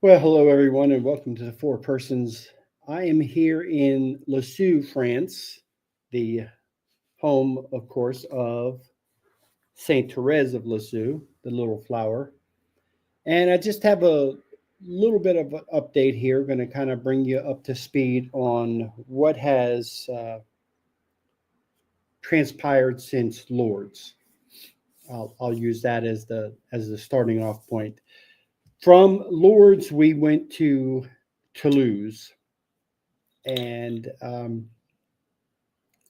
Well, hello everyone, and welcome to the Four Persons. I am here in Lisieux, France, the home, of course, of Saint Therese of Lisieux, the little flower. And I just have a little bit of an update here, going to kind of bring you up to speed on what has transpired since Lourdes. I'll use that as the starting off point. From Lourdes, we went to Toulouse, and a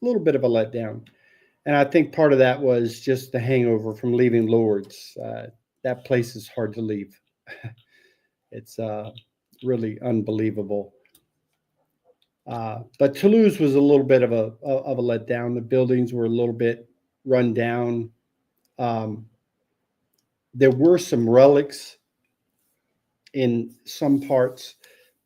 little bit of a letdown. And I think part of that was just the hangover from leaving Lourdes. That place is hard to leave. It's really unbelievable. But Toulouse was a little bit of a letdown. The buildings were a little bit run down. Um, there were some relics in some parts,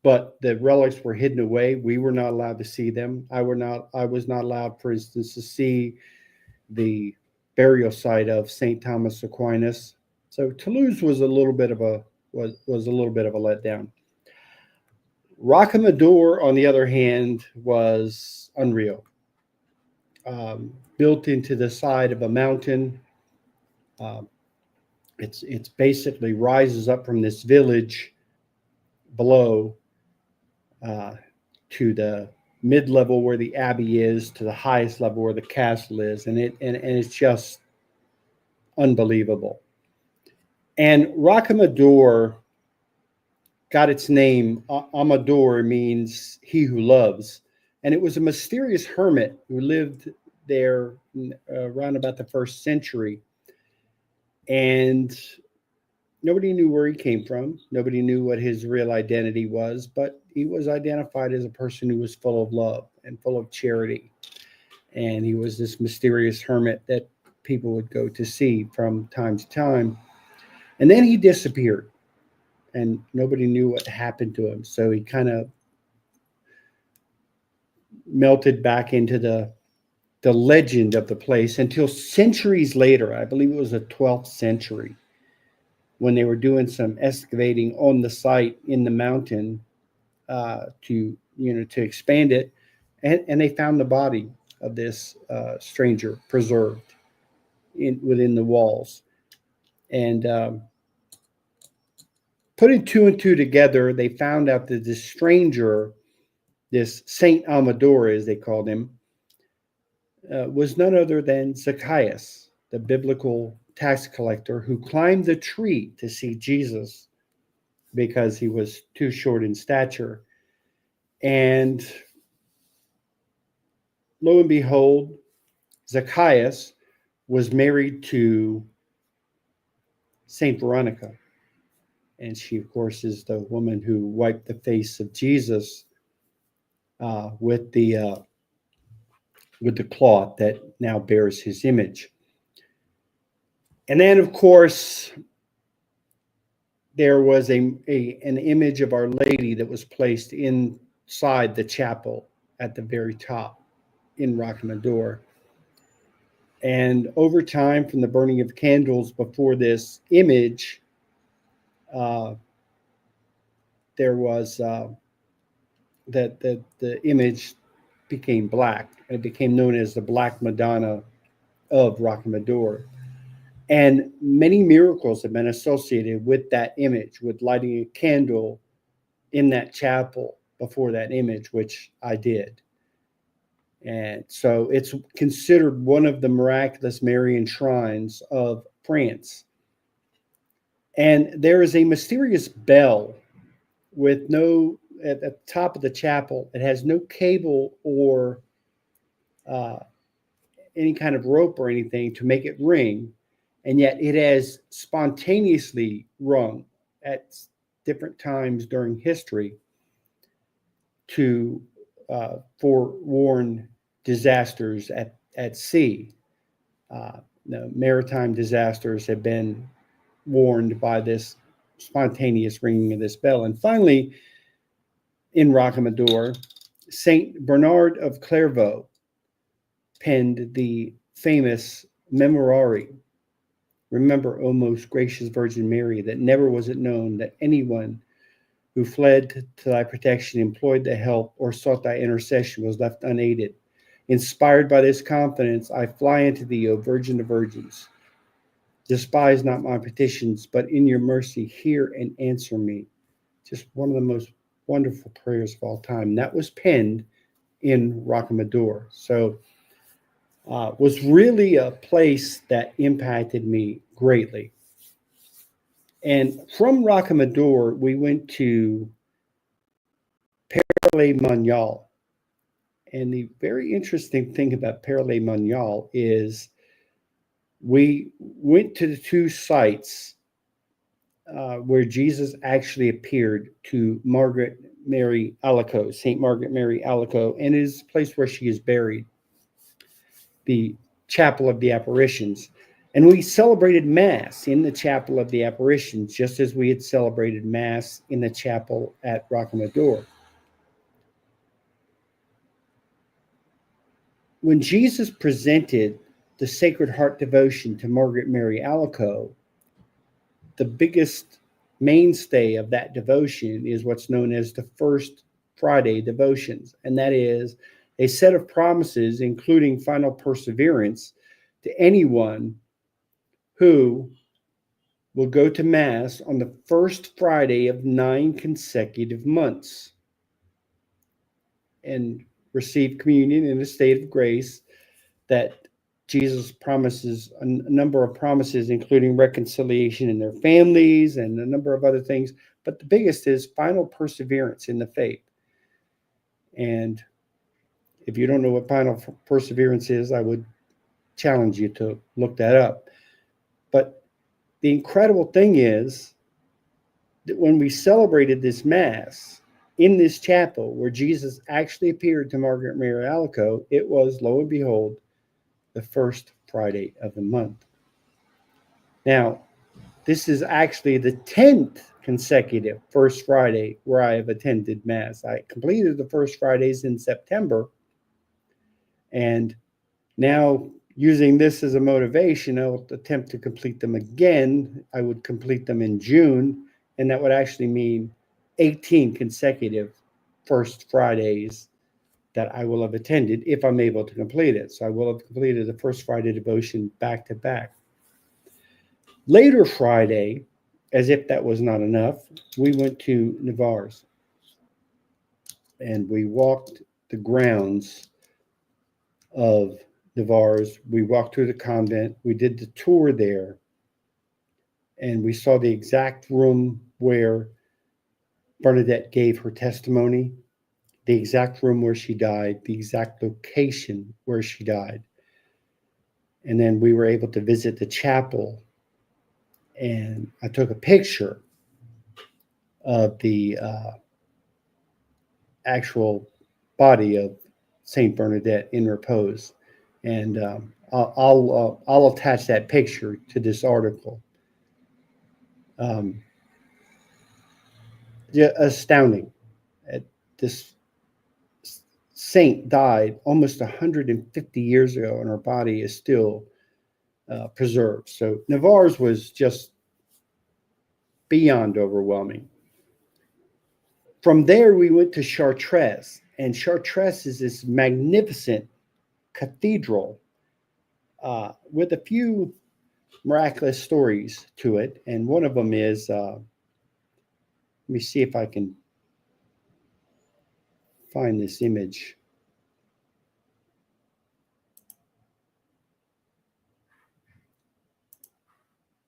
but the relics were hidden away. We were not allowed to see them. I was not allowed, for instance, to see the burial site of Saint Thomas Aquinas. So Toulouse was a little bit of a letdown. Rocamadour, on the other hand, was unreal. Built into the side of a mountain. Uh, it's basically rises up from this village below uh, to the mid level where the abbey is, to the highest level where the castle is, and it's just unbelievable. And Rocamadour got its name. Amador means he who loves, and it was a mysterious hermit who lived there around about the first century, and nobody knew where he came from. Nobody knew what his real identity was, but he was identified as a person who was full of love and full of charity. And he was this mysterious hermit that people would go to see from time to time. And then he disappeared, and nobody knew what happened to him. So he kind of melted back into the legend of the place until centuries later. I believe it was the 12th century, when they were doing some excavating on the site in the mountain to expand it, and they found the body of this stranger preserved within the walls. And putting two and two together, they found out that this stranger, this Saint Amador, as they called him, was none other than Zacchaeus, the biblical tax collector who climbed the tree to see Jesus because he was too short in stature. And lo and behold, Zacchaeus was married to Saint Veronica. And she, of course, is the woman who wiped the face of Jesus with the cloth that now bears his image. And then, of course, there was an image of Our Lady that was placed inside the chapel at the very top in Rocamadour. And over time, from the burning of candles before this image, there was that the image became black. It became known as the Black Madonna of Rocamadour. And many miracles have been associated with that image, with lighting a candle in that chapel before that image, which I did. And so it's considered one of the miraculous Marian shrines of France. And there is a mysterious bell with at the top of the chapel. It has no cable or any kind of rope or anything to make it ring. And yet it has spontaneously rung at different times during history to forewarn disasters at sea. The maritime disasters have been warned by this spontaneous ringing of this bell. And finally, in Rocamadour, Saint Bernard of Clairvaux penned the famous Memorare. Remember, O most gracious Virgin Mary, that never was it known that anyone who fled to thy protection, employed thy help, or sought thy intercession was left unaided. Inspired by this confidence, I fly unto thee, O Virgin of Virgins. Despise not my petitions, but in your mercy hear and answer me. Just one of the most wonderful prayers of all time. That was penned in Rocamadour. So was really a place that impacted me greatly. And from Rocamadour, we went to Perles-Monial. And the very interesting thing about Perles-Monial is we went to the two sites where Jesus actually appeared to Margaret Mary Alacoque, St. Margaret Mary Alacoque, and it is the place where she is buried, the Chapel of the Apparitions. And we celebrated Mass in the Chapel of the Apparitions, just as we had celebrated Mass in the chapel at Rocamadour. When Jesus presented the Sacred Heart devotion to Margaret Mary Alacoque, the biggest mainstay of that devotion is what's known as the First Friday devotions, and that is a set of promises, including final perseverance, to anyone who will go to Mass on the first Friday of 9 consecutive months and receive communion in a state of grace. That Jesus promises a number of promises, including reconciliation in their families and a number of other things. But the biggest is final perseverance in the faith. And if you don't know what final perseverance is, I would challenge you to look that up. But the incredible thing is that when we celebrated this Mass in this chapel where Jesus actually appeared to Margaret Mary Alacoque, it was, lo and behold, the first Friday of the month. Now, this is actually the 10th consecutive First Friday where I have attended Mass. I completed the First Fridays in September, and now using this as a motivation, I'll attempt to complete them again. I would complete them in June, and that would actually mean 18 consecutive First Fridays that I will have attended if I'm able to complete it. So I will have completed the First Friday devotion back to back. Later Friday, as if that was not enough, we went to Navarre's and we walked the grounds of Navarre's. We walked through the convent. We did the tour there, and we saw the exact room where Bernadette gave her testimony, the exact room where she died, the exact location where she died. And then we were able to visit the chapel, and I took a picture of the actual body of Saint Bernadette in repose, and I'll attach that picture to this article. Yeah, astounding. This saint died almost 150 years ago, and her body is still preserved. So Navarre's was just beyond overwhelming. From there, we went to Chartres, and Chartres is this magnificent cathedral with a few miraculous stories to it. And one of them is, let me see if I can find this image.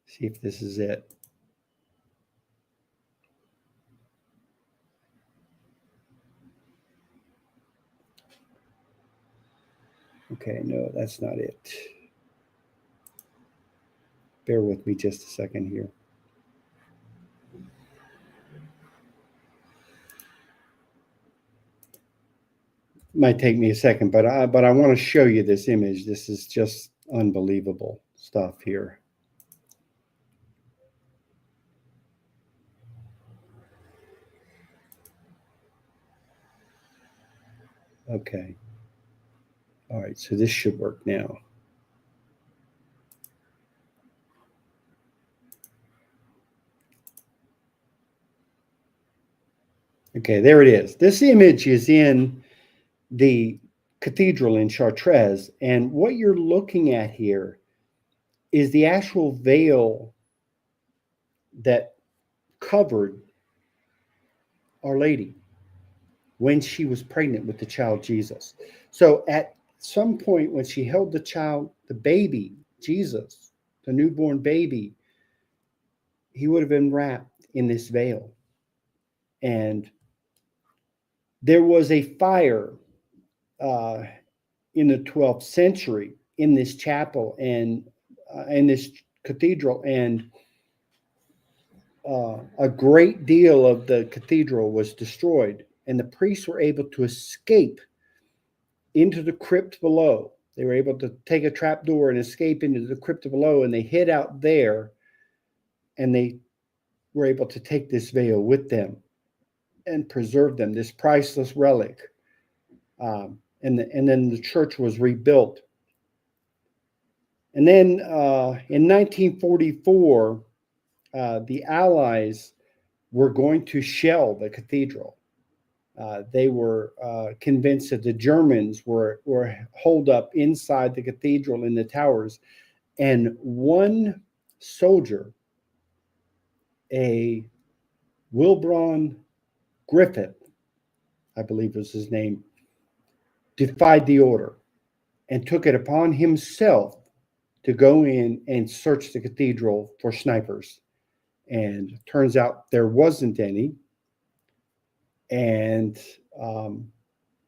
See if this is it. Okay, no, that's not it. Bear with me just a second here. Might take me a second, but I want to show you this image. This is just unbelievable stuff here. Okay. All right, so this should work now. Okay, there it is. This image is in the cathedral in Chartres, and what you're looking at here is the actual veil that covered Our Lady when she was pregnant with the child Jesus. So at some point when she held the child, the baby, Jesus, the newborn baby, he would have been wrapped in this veil. And there was a fire uh, in the 12th century in this chapel and in this cathedral, and a great deal of the cathedral was destroyed, and the priests were able to escape into the crypt below. They were able to take a trap door and escape into the crypt below, and they hid out there, and they were able to take this veil with them and preserve them, this priceless relic. And then the church was rebuilt. And then in 1944, the Allies were going to shell the cathedral. They were convinced that the Germans were holed up inside the cathedral in the towers. And one soldier, a Wilbron Griffith, I believe was his name, defied the order and took it upon himself to go in and search the cathedral for snipers. And turns out there wasn't any. And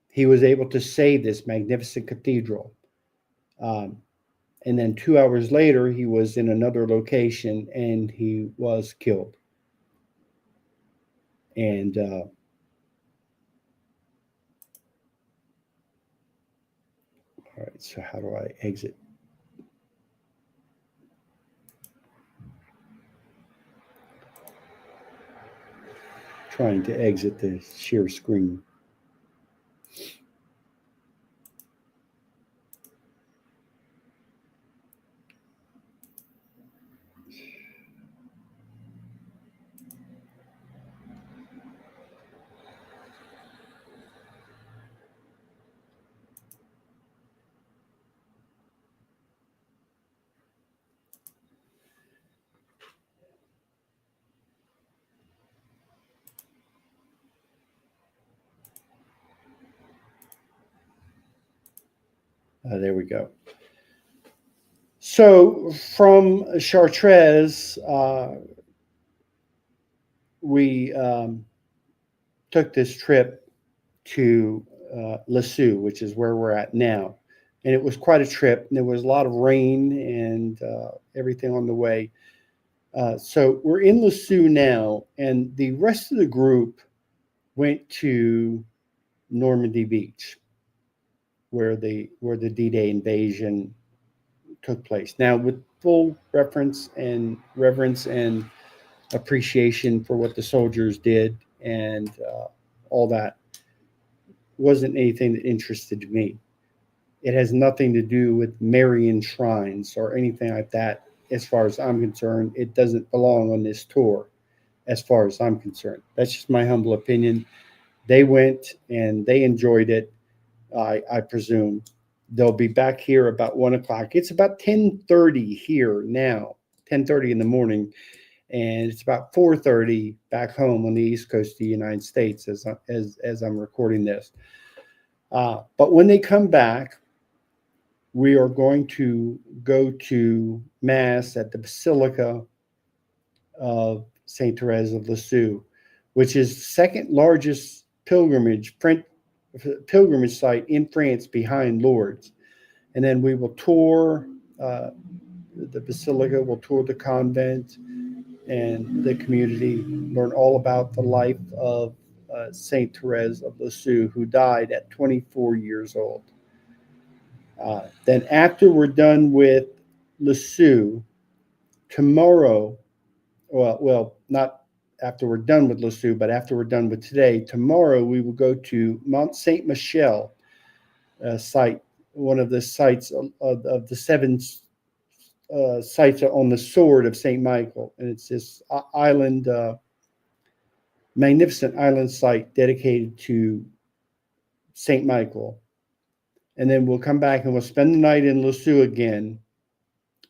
he was able to save this magnificent cathedral. Um, and then 2 hours later, he was in another location and he was killed. And all right, so how do I exit? Trying to exit the share screen. There we go. So from Chartres, we took this trip to Lisieux, which is where we're at now. And it was quite a trip. And there was a lot of rain and everything on the way. So we're in Lisieux now, and the rest of the group went to Normandy Beach, where the D-Day invasion took place. Now, with full reverence and appreciation for what the soldiers did and all that, wasn't anything that interested me. It has nothing to do with Marian shrines or anything like that. As far as I'm concerned, it doesn't belong on this tour. As far as I'm concerned, that's just my humble opinion. They went and they enjoyed it. I presume they'll be back here about 1 o'clock. It's about 10:30 here now, 10:30 in the morning, and it's about 4:30 back home on the East Coast of the United States as I'm recording this. But when they come back, we are going to go to Mass at the Basilica of Saint Therese of Lisieux, which is the second largest pilgrimage site in France behind Lourdes. And then we will tour the Basilica, we'll tour the convent and the community, learn all about the life of Saint Therese of Lisieux, who died at 24 years old. Then after we're done with Lisieux, tomorrow, well, not after we're done with Lisieux, but after we're done with today, tomorrow we will go to Mont Saint Michel site, one of the sites of the seven sites on the sword of Saint Michael, and it's this island magnificent island site dedicated to St. Michael. And then we'll come back and we'll spend the night in Lisieux again,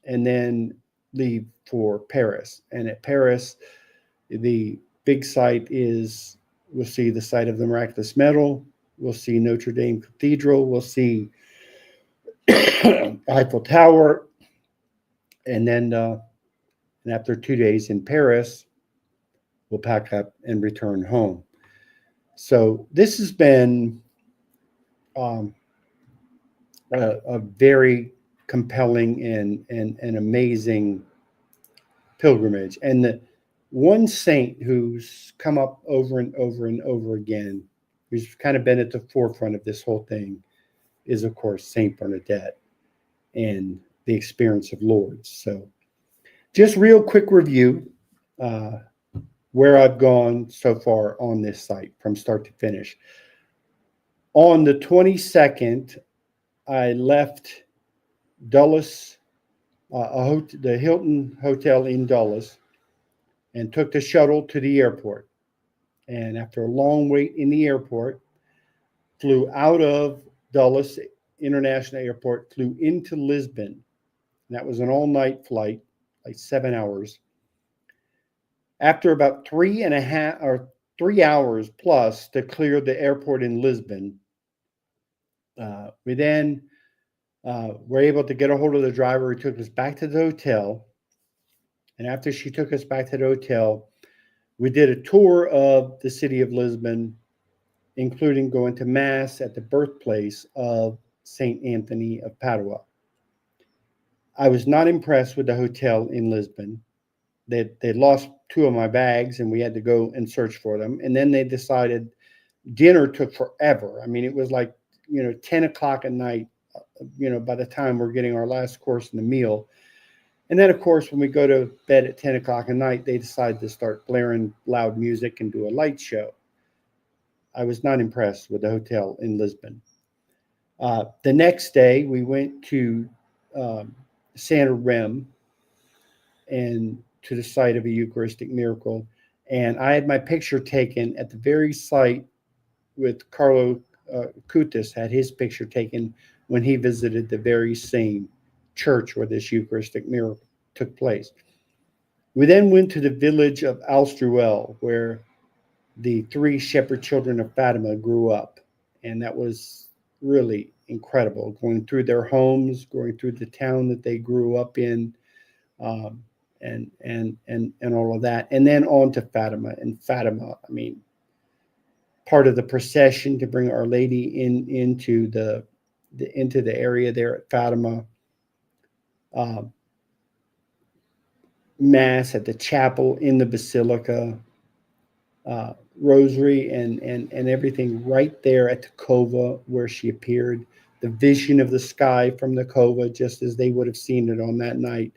and then leave for Paris. And at Paris, the big site is, we'll see the site of the miraculous medal, we'll see Notre Dame Cathedral, we'll see Eiffel Tower, and then and after 2 days in Paris, we'll pack up and return home. So this has been um, a very compelling and amazing pilgrimage. And the one saint who's come up over and over and over again, who's kind of been at the forefront of this whole thing, is, of course, Saint Bernadette and the experience of Lourdes. So just real quick review uh, where I've gone so far on this site from start to finish. On the 22nd, I left Dulles, the Hilton Hotel in Dulles, and took the shuttle to the airport. And after a long wait in the airport, flew out of Dulles International Airport, flew into Lisbon. And that was an all-night flight, like 7 hours. After about 3 hours plus to clear the airport in Lisbon, we then were able to get a hold of the driver who took us back to the hotel. And after she took us back to the hotel, we did a tour of the city of Lisbon, including going to Mass at the birthplace of St. Anthony of Padua. I was not impressed with the hotel in Lisbon. They lost 2 of my bags, and we had to go and search for them. And then they decided dinner took forever. I mean, it was like, 10 o'clock at night, by the time we're getting our last course in the meal. And then, of course, when we go to bed at 10 o'clock at night, they decide to start blaring loud music and do a light show. I was not impressed with the hotel in Lisbon. The next day, we went to Santarém and to the site of a Eucharistic miracle. And I had my picture taken at the very site with Carlo Cutis, had his picture taken when he visited the very same church where this Eucharistic miracle took place. We then went to the village of Alstruel, where the 3 shepherd children of Fatima grew up. And that was really incredible, going through their homes, going through the town that they grew up in, and all of that. And then on to Fatima. And Fatima, I mean, part of the procession to bring Our Lady into the area there at Fatima. Mass at the chapel in the basilica, rosary and everything right there at the cova where she appeared. The vision of the sky from the cova, just as they would have seen it on that night.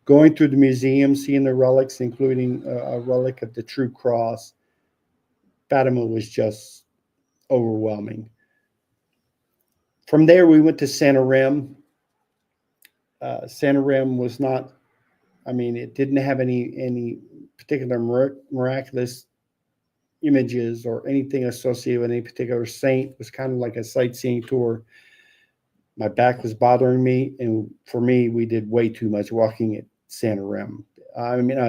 Going through the museum, seeing the relics, including a relic of the True Cross. Fatima was just overwhelming. From there, we went to Santarém. Santarém was not, it didn't have any particular miraculous images or anything associated with any particular saint. It was kind of like a sightseeing tour. My back was bothering me, and for me, we did way too much walking at Santarém.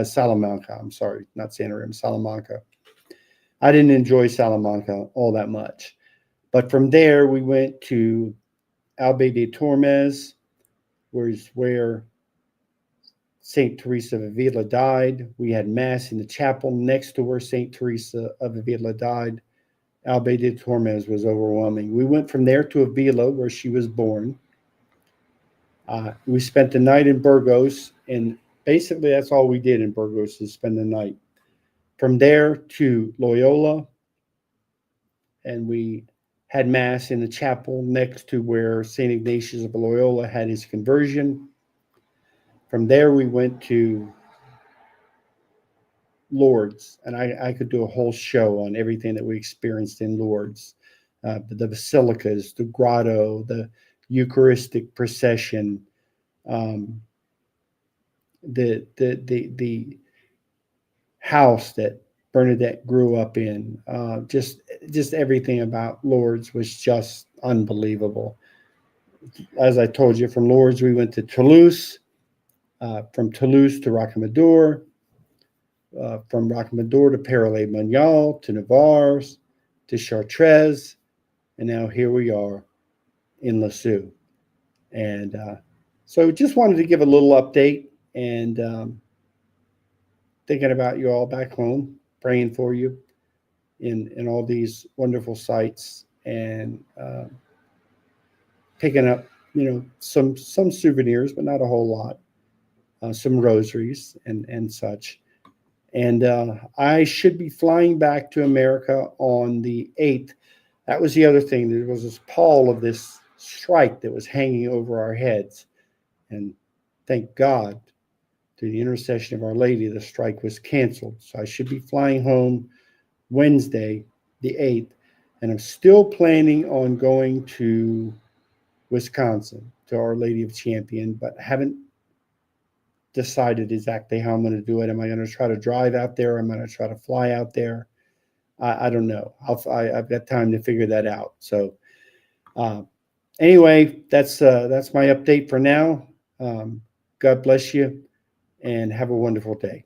Salamanca. I'm sorry, not Santarém, Salamanca. I didn't enjoy Salamanca all that much. But from there, we went to Albe de Tormes, where St. Teresa of Avila died. We had Mass in the chapel next to where St. Teresa of Avila died. Albe de Tormes was overwhelming. We went from there to Avila, where she was born. We spent the night in Burgos, and basically that's all we did in Burgos is spend the night. From there to Loyola, and we had Mass in the chapel next to where St. Ignatius of Loyola had his conversion. From there, we went to Lourdes, and I could do a whole show on everything that we experienced in Lourdes. The basilicas, the grotto, the Eucharistic procession, the house that Bernadette grew up in. Just everything about Lourdes was just unbelievable. As I told you, from Lourdes we went to Toulouse, from Toulouse to Rocamadour, from Rocamadour to Paray-le-Monial, to Navarre, to Chartres, and now here we are in Lisieux. And so just wanted to give a little update, and thinking about you all back home, praying for you in all these wonderful sites, and picking up, some souvenirs, but not a whole lot, some rosaries and such. And I should be flying back to America on the 8th. That was the other thing. There was this pall of this strike that was hanging over our heads. And thank God, through the intercession of Our Lady, the strike was canceled. So I should be flying home Wednesday, the 8th. And I'm still planning on going to Wisconsin, to Our Lady of Champion, but haven't decided exactly how I'm going to do it. Am I going to try to drive out there? Am I going to try to fly out there? I don't know. I've got time to figure that out. So anyway, that's my update for now. God bless you, and have a wonderful day.